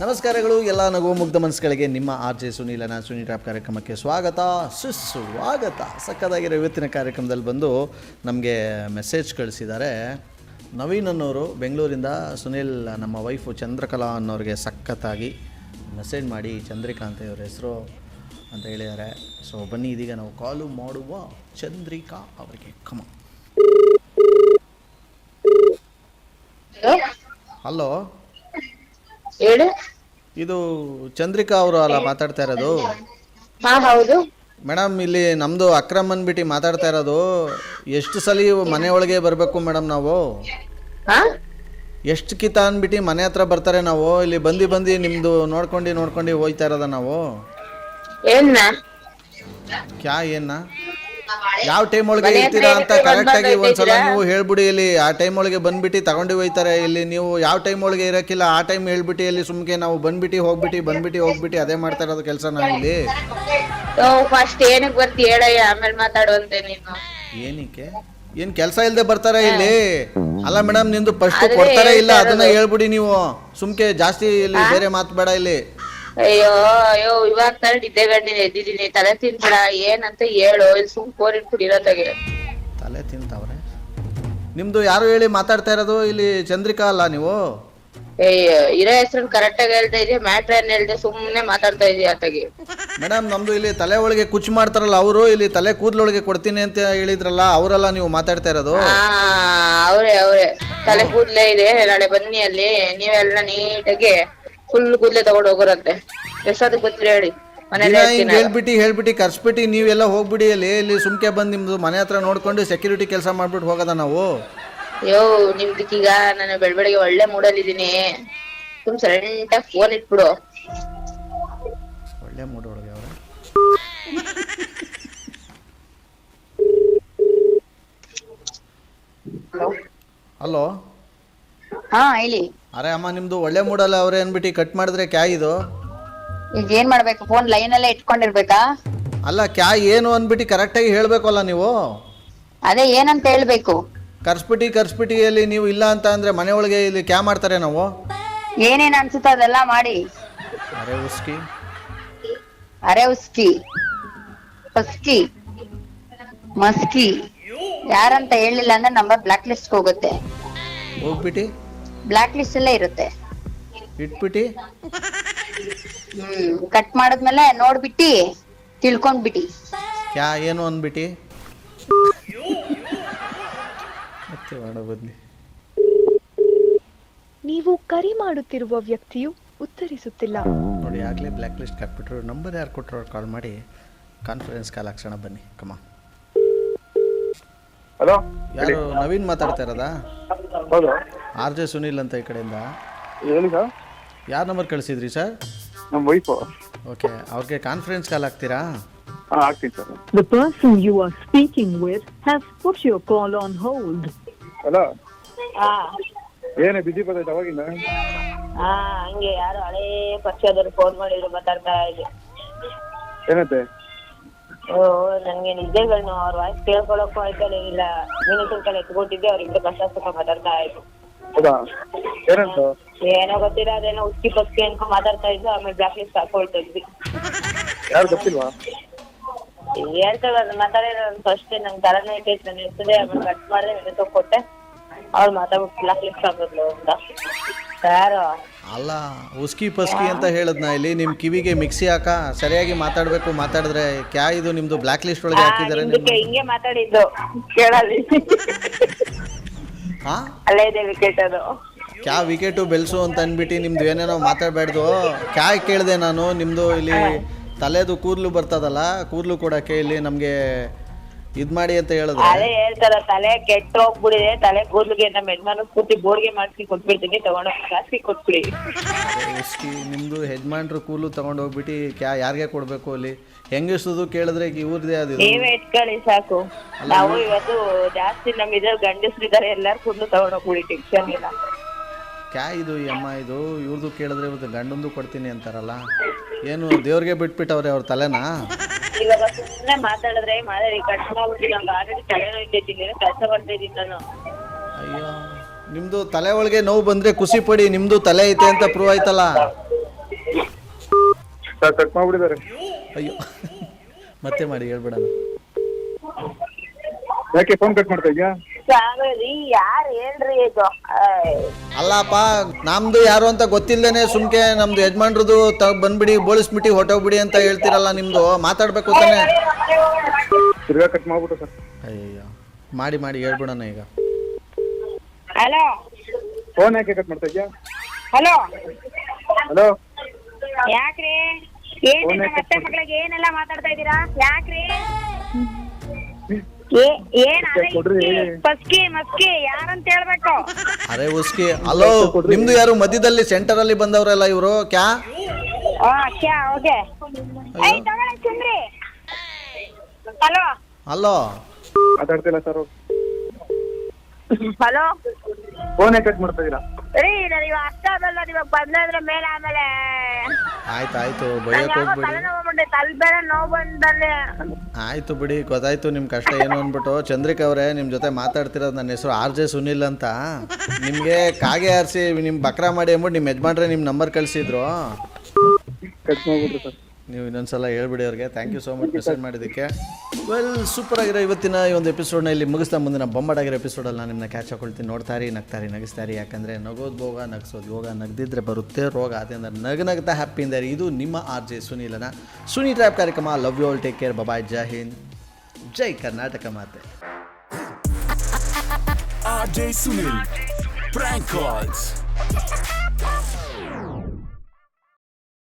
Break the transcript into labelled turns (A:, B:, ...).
A: ನಮಸ್ಕಾರಗಳು ಎಲ್ಲ ನಗು ಮುಗ್ಧ ಮನಸ್ಸುಗಳಿಗೆ. ನಿಮ್ಮ RJ ಸುನೀಲನ ಸುನಿ ಟ್ಯಾಪ್ ಕಾರ್ಯಕ್ರಮಕ್ಕೆ ಸ್ವಾಗತ ಸುಸ್ವಾಗತ. ಸಕ್ಕದಾಗಿರೋ ಇವತ್ತಿನ ಕಾರ್ಯಕ್ರಮದಲ್ಲಿ ಬಂದು ನಮಗೆ ಮೆಸೇಜ್ ಕಳಿಸಿದ್ದಾರೆ. ನವೀನ್ ಅನ್ನೋರು ಬೆಂಗಳೂರಿಂದ ಸುನೀಲ್ ನಮ್ಮ ವೈಫು ಚಂದ್ರಕಲಾ ಅನ್ನೋರಿಗೆ ಸಖತ್ತಾಗಿ ಮೆಸೇಜ್ ಮಾಡಿ ಚಂದ್ರಿಕಾ ಅಂತ ಇವ್ರ ಹೆಸರು ಅಂತ ಹೇಳಿದ್ದಾರೆ. ಸೊ ಬನ್ನಿ ಇದೀಗ ನಾವು ಕಾಲು ಮಾಡುವ ಚಂದ್ರಿಕಾ ಅವರಿಗೆ. ಕಮ. ಹಲೋ
B: ಹೇಳು.
A: ಇದು ಚಂದ್ರಿಕಾ ಅವರು ಅಲ್ಲ ಮಾತಾಡ್ತಾ ಇರೋದು?
B: ಹಾ ಹೌದು
A: ಮೇಡಮ್, ಇಲ್ಲಿ ನಮ್ಮದು ಅಕ್ರಮ್ ಅಂದ್ಬಿಟ್ಟು ಮಾತಾಡ್ತಾ ಇರೋದು. ಎಷ್ಟು ಸಲ ಮನೆಯೊಳಗೆ ಬರಬೇಕು ಮೇಡಮ್ ನಾವು? ಎಷ್ಟು ಕಿತ ಅಂದ್ಬಿಟ್ಟು ಮನೆ ಹತ್ರ ಬರ್ತಾರೆ. ನಾವು ಇಲ್ಲಿ ಬಂದು ನಿಮ್ಮದು ನೋಡ್ಕೊಂಡು ಹೋಯ್ತಾ ಇರೋದ ನಾವು.
B: ಏನ್ನ
A: ಕ್ಯಾ ಏನ ಯಾವ ಟೈಮ್ ಒಳಗೆ ಇರ್ತೀರಾ ಅಂತ ಕರೆಕ್ಟಾಗಿ ಒಂದ್ಸಲ ನೀವು ಹೇಳ್ಬಿಡಿ. ಇಲ್ಲಿ ಆ ಟೈಮ್ ಒಳಗೆ ಬಂದ್ಬಿಟ್ಟು ತಗೊಂಡು ಹೋಯ್ತಾರೆ. ಇಲ್ಲಿ ನೀವು ಯಾವ ಟೈಮ್ ಒಳಗೆ ಇರೋಕ್ಕಿಲ್ಲ ಆ ಟೈಮ್ ಹೇಳ್ಬಿಟ್ಟು ಇಲ್ಲಿ ಸುಮ್ಕೆ ನಾವು ಬಂದ್ಬಿಟ್ಟು ಹೋಗ್ಬಿಟ್ಟು ಅದೇ ಮಾಡ್ತಾ ಇರೋದು ಕೆಲಸ ನಾವಿಲ್ಲಿ.
B: ಫಸ್ಟ್ ಏನಕ್ಕೆ ಬರ್ತಿ ಹೇಳಯ್ಯ, ಆಮೇಲೆ ಮಾತಾಡುವಂತೆ ನೀನು.
A: ಏನಕ್ಕೆ ಏನ್ ಕೆಲಸ ಇಲ್ಲದೆ ಬರ್ತಾರೆ ಇಲ್ಲಿ? ಅಲ್ಲ ಮೇಡಮ್, ನಿಂದು ಫಸ್ಟ್ ಕೊಡ್ತಾರೆ ಇಲ್ಲ ಅದನ್ನ ಹೇಳ್ಬಿಡಿ ನೀವು. ಸುಮ್ಕೆ ಜಾಸ್ತಿ ಇಲ್ಲಿ ಬೇರೆ ಮಾತು ಬೇಡ ಇಲ್ಲಿ.
B: ಅಯ್ಯೋ ಇವಾಗ ತರ ನಿದ್ದೆ ಗಂಡಿನ ಎದ್ದಿದ್ದೀನಿ, ತಲೆ ತಿನ್ಬೇಡ. ಏನಂತ ಹೇಳು, ಇಲ್ಲಿ ಸುಮ್ ಫೋನ್ ಇಟ್ಬಿಟ್ಟಿರೋದಾಗೆ
A: ತಲೆ ತಿಂತವ್ರೆ. ನಿಮ್ದು ಯಾರು ಹೇಳಿ ಮಾತಾಡ್ತಾ ಇರೋದು? ಇಲ್ಲಿ ಚಂದ್ರಿಕಾ ಅಲ್ಲ ನೀವು?
B: ಇರೋ ಹೆಸರು ಕರೆಕ್ಟ್ ಆಗಿ ಹೇಳ್ತಾ ಇದೀಯ, ಮ್ಯಾಟ್ರ್ ಏನ್ ಹೇಳ್ದೆ ಸುಮ್ನೆ ಮಾತಾಡ್ತಾ ಇದೀಯ ಆತಾಗಿ.
A: ಮೇಡಮ್, ನಮ್ದು ಇಲ್ಲಿ ತಲೆ ಒಳಗೆ ಕುಚ್ಚು ಮಾಡ್ತಾರಲ್ಲ ಅವರು, ಇಲ್ಲಿ ತಲೆ ಕೂದಲೊಳಗೆ ಕೊಡ್ತೀನಿ ಅಂತ ಹೇಳಿದ್ರಲ್ಲ, ಅವರೆಲ್ಲ ನೀವು ಮಾತಾಡ್ತಾ ಇರೋದು?
B: ಅವ್ರೆ ತಲೆ ಕೂದ್ಲೇ ಇದೆ, ನಾಳೆ ಬನ್ನಿ ಅಲ್ಲಿ ನೀವೆಲ್ಲ ನೀಟಾಗಿ ಫುಲ್ ಕೂದ್ಲೆ ತಗೊಂಡು ಹೋಗೋರಂತೆ. ಎಷ್ಟೊತ್ತಿಗೆ ಬರ್ತೀರಿ ಹೇಳಿ?
A: ಹೇಳ್ಬಿಟ್ಟು ಕರ್ಸ್ಬಿಟ್ಟು ನೀವೆಲ್ಲ ಹೋಗ್ಬಿಡಿ. ಇಲ್ಲಿ ಸುಮ್ಕೆ ಬಂದು ನಿಮ್ದು ಮನೆ ಹತ್ರ ನೋಡ್ಕೊಂಡು ಸೆಕ್ಯೂರಿಟಿ ಕೆಲಸ ಮಾಡ್ಬಿಟ್ಟು ಹೋಗೋದ ನಾವು?
B: ಅಯ್ಯೋ ನಿಮ್ದಕ್ಕೀಗ ನಾನು ಬೆಳಗ್ಗೆ ಒಳ್ಳೆ ಮೂಡಲ್ಲಿದ್ದೀನಿ. ತುಂಬ ಸೈಲೆಂಟಾಗಿ ಫೋನ್ ಇಟ್ಬಿಡು.
A: ಒಳ್ಳೆ ಮೂಡ್ ಒಳಗೆ ಅವ್ರ. ಹಲೋ.
B: ಹಾ ಹೇಳಿ.
A: ಅರೆ ಅಮ್ಮ, ನಿಮ್ದು ಒಳ್ಳೆ ಮೂಡಲ್ಲ ಅವ್ರೆ ಅನ್ಬಿಟ್ಟು ಕಟ್ ಮಾಡಿದ್ರೆ ಕ್ಯಾ ಇದು?
B: ಈಗ ಏನ್ ಮಾಡ್ಬೇಕು? ಫೋನ್ ಲೈನ್ ಅಲ್ಲೇ ಇಟ್ಕೊಂಡಿರ್ಬೇಕಾ?
A: ಅಲ್ಲ, ಕ್ಯಾ ಏನು ಅನ್ಬಿಟ್ಟು ಕರೆಕ್ಟಾಗಿ ಹೇಳ್ಬೇಕಲ್ಲ ನೀವು.
B: ಅದೇ ಏನಂತ ಹೇಳ್ಬೇಕು?
A: ಕರ್ಸ್ಬಿಟ್ಟು ಅಲ್ಲಿ ನೀವು ಇಲ್ಲ ಅಂತ ಅಂದ್ರೆ ಮನೆ ಒಳಗೆ ಇಲ್ಲಿ ಕ್ಯಾ ಮಾಡ್ತಾರೆ ನಾವು?
B: ಏನೇನ್ ಅನ್ಸುತ್ತ ಅದೆಲ್ಲ ಮಾಡಿ. ಅರೆ ಉಸ್ಕಿ ಪಸ್ಕಿ ಮಸ್ಕಿ ಯಾರಂತ ಹೇಳಿಲ್ಲ ಅಂದ್ರೆ ನಂಬರ್ ಬ್ಲಾಕ್ ಲಿಸ್ಟ್ ಹೋಗುತ್ತೆ.
A: ಹೋಗ್ಬಿಟ್ಟು
B: ಬ್ಲಾಕ್ ಲಿಸ್ಟ್ ಅಲ್ಲೇ ಇರುತ್ತೆ.
A: ಇಟ್ಬಿಟ್ಟು
B: ಕಟ್ ಮಾಡಿದ್ಮೇಲೆ ನೋಡ್ಬಿಟ್ಟಿ ತಿಳ್ಕೊಂಡ್ಬಿಟ್ಟಿ
A: ಕ್ಯಾ ಏನು ಅಂದ್ಬಿಟ್ಟು ಮತ್ತೆ ಮಾಡ ಬದ್ಲಿ.
C: ನೀವು ಕರೆ ಮಾಡುತ್ತಿರುವ ವ್ಯಕ್ತಿಯು ಉತ್ತರಿಸುತ್ತಿಲ್ಲ.
A: ನೋಡಿ, ಆಗಲೇ ಬ್ಲ್ಯಾಕ್ ಲಿಸ್ಟ್ ಕಟ್ಬಿಟ್ರು. ನಂಬರ್ ಯಾರು ಕೊಟ್ಟರು ಕಾಲ್ ಮಾಡಿ ಕಾನ್ಫರೆನ್ಸ್ ಕಾಲ್ ಹಾಕ್ಸೋಣ ಬನ್ನಿ. ಕಮ.
D: ಹಲೋ,
A: ಯಾರು? ನವೀನ್ ಮಾತಾಡ್ತಾ ಇರೋದಾ?
D: ಹೌದು.
A: RJ ಸುನೀಲ್ ಅಂತ ಈ ಕಡೆಯಿಂದ.
D: ಹೇಳಿ ಸರ್.
A: ಯಾರು ನಂಬರ್ ಕಳಿಸಿದ್ರಿ ಸರ್?
D: ನಮ್ಮ ವೈಫು.
A: ಓಕೆ, ಅವ್ರಿಗೆ ಕಾನ್ಫರೆನ್ಸ್ ಕಾಲ್ ಹಾಕ್ತೀರಾ?
D: ಹಾಂ, ಆಗ್ತೀನಿ sir.
E: The person you are speaking with has put your call on hold.
D: Hello. ಏನೇ ಬಿಜಿ ಬರ್ತೈತೆ ಅವಾಗಿಂದ?
B: ಹಂಗೆ ಯಾರು ಹಳೇ ಪಕ್ಷದವ್ರು ಫೋನ್ ಮಾಡಿದ್ರು, ಮಾತಾಡ್ತಾ ಇದೆ.
D: ಏನಂತೆ?
B: ನನ್ಗೆ ನಿದ್ದೆಗಳನ್ನ ಅವ್ರ ವಾಯ್ಸ್ ಕೇಳ್ಕೊಳಕ್ಕೂ ಆಯ್ತಲ್ಲ, ಇಲ್ಲ ಮಿನಿಟ್ ಕಾಲ ಎತ್ಕೊಟ್ಟಿದ್ದೆ. ಅವ್ರಿಬ್ರು ಕಷ್ಟ ಸುಖ ಮಾತಾಡ್ತಾ ಇದ್ರು.
D: ಹೌದಾ? ಏನಂತ?
B: ಏನೋ ಗೊತ್ತಿಲ್ಲ, ಅದೇನೋ ಉಸ್ಕಿ ಪಸ್ಕಿ ಅನ್ಕೊಂಡ್ ಮಾತಾಡ್ತಾ ಇದ್ರು. ಆಮೇಲೆ ಬ್ಲಾಕ್ ಲಿಸ್ಟ್ ಹಾಕೊಳ್ತಾ ಇದ್ವಿ.
D: ಯಾರು ಗೊತ್ತಿಲ್ವಾ?
B: ಹೇಳ್ತದ ಮಾತಾಡಿರೋ ಫಸ್ಟ್ ನಂಗೆ ತಲೆನೇ ಇಟ್ಟೈತೆ, ನಾನು ಇರ್ತದೆ. ಆಮೇಲೆ ಕಟ್ ಮಾಡಿದೆ, ಮೆಸೇಜ್ ಕೊಟ್ಟೆ. ಅವ್ರು ಮಾತಾಡ್ಬಿಟ್ಟು ಬ್ಲಾಕ್ ಲಿಸ್ಟ್ ಹಾಕಿದ್ಲು ಅಂತ. ಯಾರು?
A: ಅಲ್ಲ, ಉಸ್ಕಿ ಪಸ್ಕಿ ಅಂತ ಹೇಳದ್ನ ಇಲ್ಲಿ ನಿಮ್ಮ ಕಿವಿಗೆ ಮಿಕ್ಸಿ ಹಾಕ ಸರಿಯಾಗಿ ಮಾತಾಡಿದ್ರೆ ಕ್ಯಾ ಇದು ನಿಮ್ದು ಬ್ಲ್ಯಾಕ್ ಲಿಸ್ಟ್ ಒಳಗೆ ಹಾಕಿದ್ದಾರೆ?
B: ಹಿಂಗೆ ಮಾತಾಡಿದ್ದು ಕೇಳಲ್ಲಿ.
A: ಹಾ,
B: ಅಲ್ಲೇ ಇದೆ ವಿಕೆಟ್. ಅದು
A: ಕ್ಯಾ ವಿಕೆಟು ಬೆಲ್ಸು ಅಂತ ಅಂದ್ಬಿಟ್ಟು ನಿಮ್ದು ಏನೇನೋ ಮಾತಾಡಬೇಡ್ದು. ಕ್ಯಾ ಕೇಳಿದೆ ನಾನು ನಿಮ್ಮದು ಇಲ್ಲಿ ತಲೆದು ಕೂದಲು ಬರ್ತದಲ್ಲ, ಕೂದಲು ಕೊಡೋಕ್ಕೆ ಇಲ್ಲಿ ನಮಗೆ ಇದು ಮಾಡಿ ಅಂತ ಹೇಳಿದ್ರೆ.
B: ಅದೇ ಹೇಳ್ತಾರ, ತಲೆ ಕೆಟ್ಟ ಹೋಗ್ಬಿಡಿದೆ, ತಲೆ ಕೂದಲಿಗೆ ನಮ್ಮ ಯಜಮಾನ ಕೂತಿ ಬೋರ್ಗೆ ಮಾಡಿಸಿ ಕೊಟ್ಬಿಡ್ತೀನಿ, ತಗೊಂಡೋಗಿ ಜಾಸ್ತಿ ಕೊಟ್ಬಿಡಿ.
A: ನಿಮ್ಮದು ಯಜಮಾನ್ರು ಕೂದಲು ತಗೊಂಡು ಹೋಗ್ಬಿಟ್ಟು ಕ್ಯಾ ಯಾರಿಗೆ ಕೊಡಬೇಕು? ಅಲ್ಲಿ ಹೆಂಗಸದು ಕೇಳಿದ್ರೆ ಇವ್ರದೇ ಅದು.
B: ನೀವೇ ಇಟ್ಕೊಳ್ಳಿ ಸಾಕು. ನಾವು ಇವತ್ತು ಜಾಸ್ತಿ ನಮ್ಮ ಇದ್ರ ಗಂಡಸ್ರಿದ್ದಾರೆ, ಎಲ್ಲಾರು ಕೂದಲು ತಗೊಂಡೋಗ್ಬಿಡಿ, ಟೆನ್ಷನ್ ಇಲ್ಲ.
A: ಕ್ಯಾ ಇದು ಈ ಅಮ್ಮ ಇದು? ಇವ್ರದ್ದು ಕೇಳಿದ್ರೆ ಇವ್ರದ್ದು ಗಂಡಂದು ಕೊಡ್ತೀನಿ ಅಂತಾರಲ್ಲ, ಏನು ದೇವ್ರಿಗೆ ಬಿಟ್ಬಿಟ್ಟವ್ರೆ ಅವ್ರ ತಲೆನಾ?
B: ಇವಾಗ ಸುಮ್ಮನೆ ಮಾತಾಡಿದ್ರೆ ಮಾತಾಡಿ ಕಟ್ ಮಾಡ್ಬಿಟ್ಟು ನಂಗೆ ಆಲ್ರೆಡಿ ತಲೆ ನೋಯ್ತಿದ್ದೀನಿ, ಕೆಲಸ ಮಾಡ್ತಾ ಇದ್ದೀನಿ ನಾನು.
A: ಅಯ್ಯೋ, ನಿಮ್ಮದು ತಲೆ ಒಳಗೆ ನೋವು ಬಂದರೆ ಖುಷಿ ಪಡಿ, ನಿಮ್ಮದು ತಲೆ ಐತೆ ಅಂತ ಪ್ರೂವ್ ಆಯ್ತಲ್ಲ.
D: ಸರ್ ಕಟ್ ಮಾಡ್ಬಿಟ್ಟಿದ್ದಾರೆ.
A: ಅಯ್ಯೋ ಮತ್ತೆ ಮಾಡಿ ಹೇಳ್ಬಿಡೋಣ.
D: ಯಾಕೆ ಫೋನ್ ಕಟ್ ಮಾಡ್ತಾ ಇದೆಯಾ?
B: ಸಾಗರಿ ಯಾರು ಹೇಳ್ರಿ ಇದು?
A: ಅಲ್ಲಪ್ಪ ನಮ್ದು ಯಾರು ಅಂತ ಗೊತ್ತಿಲ್ಲದೇನೆ ಸುಮ್ಕೆ ನಮ್ದು ಯಜಮಾನ್ರದು ಬಂದ್ಬಿಡಿ ಬೋಳಿಸ್ಬಿಟ್ಟು ಹೊಟ್ಟೋಗ್ಬಿಡಿ ಅಂತ ಹೇಳ್ತಿರಲ್ಲ. ನಿಮ್ದು ಮಾತಾಡ್ಬೇಕು ತಾನೆ.
D: ತಿರ್ಗಾ ಕಟ್ ಮಾಡ್ಬಿಟ್ಟು ಸರ್.
A: ಅಯ್ಯೋ ಮಾಡಿ ಮಾಡಿ ಹೇಳ್ಬಿಡೋಣ ಈಗ.
B: ಹಲೋ
D: ಫೋನ್ ಯಾಕೆ ಕಟ್ ಮಾಡ್ತಾ ಇದೆಯಾ?
B: ಹಲೋ
D: ಹಲೋ
B: ಯಾಕ್ರಿ? ಏನ್ ಮತ್ತೆ ಮಕ್ಳಿಗೆ ಏನೆಲ್ಲ ಮಾತಾಡ್ತಾ ಇದೀರಾ? ಯಾಕ್ರಿ? ಏನ್ ಮಸ್ಕಿ ಮಸ್ಕಿ ಯಾರಂತ ಹೇಳ್ಬೇಕು?
A: ಅರೆ ಉಸ್ಕಿ ಹಲೋ, ನಿಮ್ದು ಯಾರು ಮಧ್ಯದಲ್ಲಿ ಸೆಂಟರ್ ಅಲ್ಲಿ ಬಂದವರಲ್ಲ ಇವರು ಕ್ಯಾ?
B: ಕ್ಯಾ ಓಕೆ. ಏಯ್ ತಗೊಳ್ಳಿ ಸುಂದ್ರಿ. ಹಲೋ
A: ಹಲೋ
D: ಮಾತಾಡ್ತಿಲ್ಲ ಸರ್.
B: ಹಲೋ
D: ಫೋನ್ ಯಾಕೆ ಕಟ್ ಮಾಡ್ತಾ ಇದೀರಾ?
B: ರೀ ನೀವು ಅಷ್ಟ ಅದಲ್ಲ, ಇವಾಗ ಬಂದ್ರೆ ಮೇಲೆ ಆಮೇಲೆ
A: ಆಯ್ತು ಬೈಯಕ್ ಹೋಗ್ಬಿಡಿ.
B: ತಲೆನೋವು ಬಂದೆ, ತಲೆ ಬೇರೆ ನೋವು ಬಂದಲ್ಲಿ.
A: ಆಯ್ತು ಬಿಡಿ, ಗೊತ್ತಾಯ್ತು ನಿಮ್ಮ ಕಷ್ಟ ಏನು ಅಂದ್ಬಿಟ್ಟು. ಚಂದ್ರಿಕಾ ಅವರೇ, ನಿಮ್ಮ ಜೊತೆ ಮಾತಾಡ್ತಿರೋದು ನನ್ನ ಹೆಸರು RJ ಸುನಿಲ್ ಅಂತ. ನಿಮಗೆ ಕಾಗೆ ಆರಿಸಿ ನಿಮ್ಮ ಬಕ್ರಾ ಮಾಡಿ ಅಂದ್ಬಿಟ್ಟು ನಿಮ್ಮ ಯಜಮಾನ್ರೆ ನಿಮ್ಮ ನಂಬರ್ ಕಳಿಸಿದ್ರು.
D: ಕಟ್ ಮಾಡ್ಬಿಟ್ರು ಸರ್.
A: ನೀವು ಇನ್ನೊಂದ್ಸಲ ಹೇಳ್ಬಿಡಿ ಅವ್ರಿಗೆ. Thank you so much message ಮಾಡಿದ್ದಕ್ಕೆ. ವೆಲ್, ಸೂಪರ್ ಆಗಿರೋ ಇವತ್ತಿನ ಈ ಒಂದು ಎಪಿಸೋಡ್ನ ಇಲ್ಲಿ ಮುಗಿಸ್ತಾ ಮುಂದಿನ ಬೊಂಬಾಟಾಗಿರೋ ಎಪಿಸೋಡಲ್ಲಿ ನಾನು ನಿಮ್ಮನ್ನ ಕ್ಯಾಚ್ ಹಾಕೊಳ್ತೀನಿ. ನೋಡ್ತಾರಿ, ನಗ್ತಾರಿ, ನಗಿಸ್ತಾರಿ. ಯಾಕಂದರೆ ನಗೋದು ಭೋಗ, ನಗಿಸೋದು ಯೋಗ. ನಗ್ದಿದ್ರೆ ಬರುತ್ತೆ ರೋಗ. ಆದ್ದರಿಂದ ನಗ್ನಗ್ತಾ ಹ್ಯಾಪಿಯಿಂದ ಇರಿ. ಇದು ನಿಮ್ಮ RJ ಸುನೀಲನ ಸುನಿ ಟ್ರ್ಯಾಪ್ ಕಾರ್ಯಕ್ರಮ. Love you all, take care, bye, ಜೈ ಹಿಂದ್, ಜೈ ಕರ್ನಾಟಕ ಮಾತೆ.
F: RJ Sunil Prank Calls.